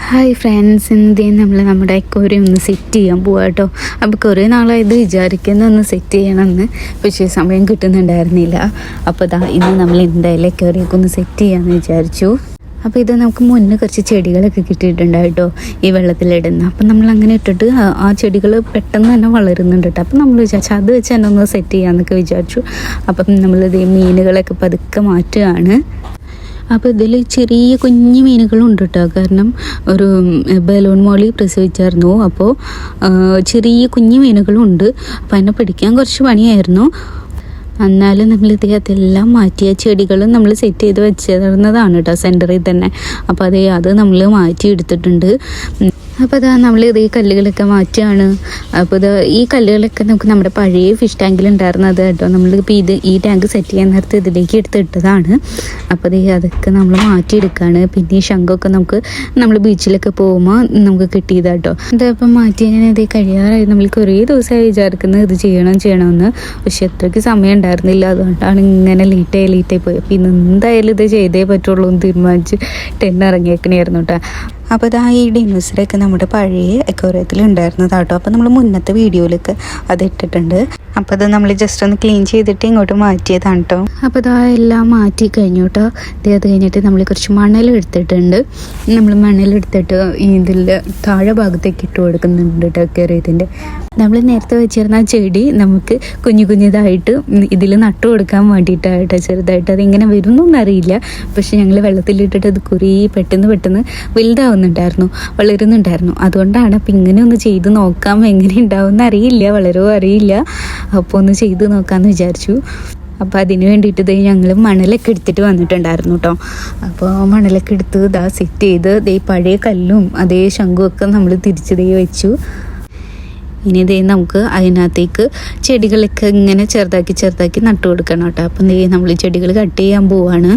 Hi friends, ഇന്ന് നമ്മുടെ aquarium ഒന്ന് സെറ്റ് ചെയ്യാൻ പോവാം കേട്ടോ. അപ്പോൾ കുറേ നാളായത് വിചാരിക്കുന്ന ഒന്ന് സെറ്റ് ചെയ്യണമെന്ന്, പക്ഷേ സമയം കിട്ടുന്നുണ്ടായിരുന്നില്ല. അപ്പോൾ ഇന്ന് നമ്മൾ എന്തായാലും അക്വേറിയമൊക്കെ ഒന്ന് സെറ്റ് ചെയ്യാമെന്ന് വിചാരിച്ചു. അപ്പോൾ ഇത് നമുക്ക് മുന്നേ കുറച്ച് ചെടികളൊക്കെ കിട്ടിയിട്ടുണ്ടായിട്ടോ ഈ വെള്ളത്തിലിടുന്ന. അപ്പം നമ്മൾ അങ്ങനെ ഇട്ടിട്ട് ആ ചെടികൾ പെട്ടെന്ന് തന്നെ വളരുന്നുണ്ട് കേട്ടോ. അപ്പം നമ്മൾ വിചാരിച്ചു അത് വെച്ച് തന്നെ ഒന്ന് സെറ്റ് ചെയ്യാമെന്നൊക്കെ വിചാരിച്ചു. അപ്പം നമ്മളിത് മീനുകളൊക്കെ പതുക്കെ മാറ്റുകയാണ്. അപ്പോൾ ഇതിൽ ചെറിയ കുഞ്ഞു മീനുകളുണ്ട് കേട്ടോ. കാരണം ഒരു ബലൂൺ മോളി പ്രസവിച്ചായിരുന്നു. അപ്പോൾ ചെറിയ കുഞ്ഞു മീനുകളുണ്ട്. അപ്പോൾ അതിനെ പിടിക്കാൻ കുറച്ച് പണിയായിരുന്നു. എന്നാലും നമ്മൾ അതെല്ലാം മാറ്റിയ ചെടികളും നമ്മൾ സെറ്റ് ചെയ്ത് വെച്ചിരുന്നതാണ് കേട്ടോ സെൻറ്ററിൽ തന്നെ. അപ്പോൾ അത് നമ്മൾ മാറ്റി എടുത്തിട്ടുണ്ട്. അപ്പോൾ നമ്മൾ ഈ കല്ലുകളൊക്കെ മാറ്റുകയാണ്. അപ്പോൾ ഈ കല്ലുകളൊക്കെ നമുക്ക് നമ്മുടെ പഴയ ഫിഷ് ടാങ്കിലുണ്ടായിരുന്നത് കേട്ടോ. നമ്മളിപ്പോൾ ഈ ടാങ്ക് സെറ്റ് ചെയ്യാൻ നേരത്തെ ഇതിലേക്ക് എടുത്തിട്ടതാണ്. അപ്പോൾ അതൊക്കെ നമ്മൾ മാറ്റിയെടുക്കുകയാണ്. പിന്നെ ഈ ശംഖൊക്കെ നമ്മൾ ബീച്ചിലൊക്കെ പോകുമ്പോൾ നമുക്ക് കിട്ടിയതാണ് കേട്ടോ. ഇതിപ്പം മാറ്റി കഴിഞ്ഞാൽ ഇത് കഴിയാറായി. നമ്മൾ കുറേ ദിവസമായി വിചാരിക്കുന്നത് ഇത് ചെയ്യണമെന്ന്. പക്ഷെ അത്രയ്ക്ക് സമയം ഉണ്ടായിരുന്നില്ല. അതുകൊണ്ടാണ് ഇങ്ങനെ ലേറ്റായി പോയി. അപ്പോൾ ഇന്ന് എന്തായാലും ഇത് ചെയ്തേ പറ്റുള്ളൂ എന്ന് തീരുമാനിച്ച് ഇറങ്ങിയേക്കണായിരുന്നു കേട്ടോ. അപ്പോൾ ഈ ഡിനോസറൊക്കെ നമ്മുടെ പഴയ അക്വേറിയത്തിൽ ഉണ്ടായിരുന്നതാട്ടോ. അപ്പോൾ നമ്മൾ മുന്നത്തെ വീഡിയോയിലൊക്കെ അത് ഇട്ടിട്ടുണ്ട്. അപ്പോൾ അത് നമ്മൾ ജസ്റ്റ് ഒന്ന് ക്ലീൻ ചെയ്തിട്ട് ഇങ്ങോട്ട് മാറ്റിയതാണ് കേട്ടോ. അപ്പോൾ എല്ലാം മാറ്റി കഴിഞ്ഞു കേട്ടോ. അത് കഴിഞ്ഞിട്ട് നമ്മൾ കുറച്ച് മണലെടുത്തിട്ടുണ്ട്. നമ്മൾ മണലെടുത്തിട്ട് ഇതിൽ താഴെ ഭാഗത്തേക്ക് ഇട്ട് കൊടുക്കുന്നുണ്ട് കേട്ടോ അക്വേറിയത്തിൻ്റെ. നമ്മൾ നേരത്തെ വെച്ചിരുന്ന ചെടി നമുക്ക് കുഞ്ഞിതായിട്ട് ഇതിൽ നട്ടു കൊടുക്കാൻ വേണ്ടിയിട്ടായിട്ടോ. ചെറുതായിട്ട് അതിങ്ങനെ വരുന്നൊന്നും അറിയില്ല. പക്ഷെ ഞങ്ങൾ വെള്ളത്തിലിട്ടിട്ട് അത് കുറേ പെട്ടെന്ന് വളരുന്നുണ്ടായിരുന്നു. അതുകൊണ്ടാണ് അപ്പം ഇങ്ങനെ ഒന്ന് ചെയ്ത് നോക്കാം, എങ്ങനെ ഉണ്ടാവുമെന്ന് അറിയില്ല. അപ്പോൾ ഒന്ന് ചെയ്ത് നോക്കാമെന്ന് വിചാരിച്ചു. അപ്പോൾ അതിന് വേണ്ടിയിട്ട് ഞങ്ങൾ മണലൊക്കെ എടുത്തിട്ട് വന്നിട്ടുണ്ടായിരുന്നു കേട്ടോ. അപ്പോൾ മണലൊക്കെ എടുത്ത് സെറ്റ് ചെയ്ത് പഴയ കല്ലും അതേ ശംഖുമൊക്കെ നമ്മൾ തിരിച്ച് വെച്ചു. ഇനി നമുക്ക് അതിനകത്തേക്ക് ചെടികളൊക്കെ ഇങ്ങനെ ചെറുതാക്കി നട്ടു കൊടുക്കണം കേട്ടോ. അപ്പം നമ്മൾ ചെടികൾ കട്ട് ചെയ്യാൻ പോവാണ്.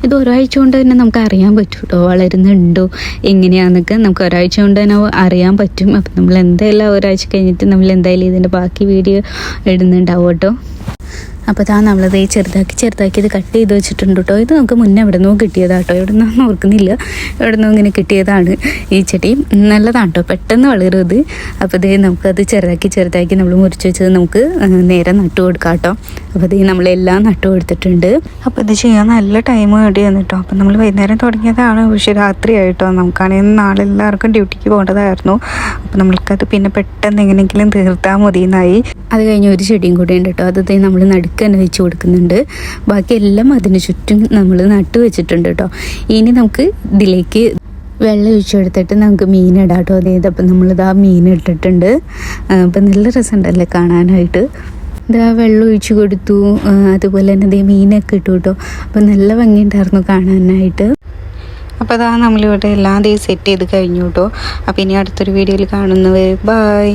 ഇത് ഒരാഴ്ച കൊണ്ട് തന്നെ നമുക്ക് അറിയാൻ പറ്റും കേട്ടോ, വളരുന്നുണ്ടോ എങ്ങനെയാണെന്നൊക്കെ നമുക്ക് ഒരാഴ്ച കൊണ്ട് തന്നെ അറിയാൻ പറ്റും. അപ്പം നമ്മൾ എന്തായാലും ഒരാഴ്ച കഴിഞ്ഞിട്ട് നമ്മൾ എന്തായാലും ഇതിൻ്റെ ബാക്കി വീഡിയോ ഇടുന്നുണ്ടാവും കേട്ടോ. അപ്പോൾ നമ്മളത് ചെറുതാക്കി ഇത് കട്ട് ചെയ്ത് വെച്ചിട്ടുണ്ട് കേട്ടോ. ഇത് നമുക്ക് മുന്നേ എവിടെ നിന്നോ കിട്ടിയതാട്ടോ. എവിടെ നിന്നോ ഓർക്കുന്നില്ല, എവിടെ നിന്നോ ഇങ്ങനെ കിട്ടിയതാണ്. ഈ ചെടി നല്ലതാണ് കേട്ടോ, പെട്ടെന്ന് വളരും ഇത്. അപ്പോൾ നമുക്കത് ചെറുതാക്കി നമ്മൾ മുറിച്ച് വെച്ചത് നമുക്ക് നേരെ നട്ടു കൊടുക്കാം കേട്ടോ. അപ്പോൾ നമ്മളെല്ലാം നട്ടു കൊടുത്തിട്ടുണ്ട്. അപ്പോൾ ഇത് ചെയ്യാൻ നല്ല ടൈം വേണ്ടി വന്നിട്ടോ. അപ്പോൾ നമ്മൾ വൈകുന്നേരം തുടങ്ങിയതാണ്, പക്ഷേ രാത്രിയായിട്ടോ. നമുക്കാണെങ്കിൽ നാളെ എല്ലാവർക്കും ഡ്യൂട്ടിക്ക് പോകേണ്ടതായിരുന്നു. അപ്പോൾ നമ്മൾക്കത് പിന്നെ പെട്ടെന്ന് എങ്ങനെയെങ്കിലും തീർത്താൽ മതിയെന്നായി. അത് കഴിഞ്ഞ് ഒരു ചെടിയും കൂടി ഉണ്ട് കേട്ടോ. അത് നമ്മൾ നടുക്ക് തന്നെ വെച്ച് കൊടുക്കുന്നുണ്ട്. ബാക്കി എല്ലാം അതിന് ചുറ്റും നമ്മൾ നട്ടു വെച്ചിട്ടുണ്ട് കേട്ടോ. ഇനി നമുക്ക് ഇതിലേക്ക് വെള്ളം ഒഴിച്ചെടുത്തിട്ട് നമുക്ക് മീനിടാം കേട്ടോ. അപ്പം നമ്മളിതാ മീൻ ഇട്ടിട്ടുണ്ട്. അപ്പം നല്ല രസമുണ്ടല്ലേ കാണാനായിട്ട്. വെള്ളം ഒഴിച്ച് കൊടുത്തു. അതുപോലെ തന്നെ മീനൊക്കെ ഇട്ടു കേട്ടോ. അപ്പം നല്ല ഭംഗിയുണ്ടായിരുന്നു കാണാനായിട്ട്. അപ്പോൾ നമ്മളിവിടെ എല്ലാം സെറ്റ് ചെയ്ത് കഴിഞ്ഞു കേട്ടോ. അപ്പോൾ ഇനി അടുത്തൊരു വീഡിയോയിൽ കാണുന്നവർ ബൈ.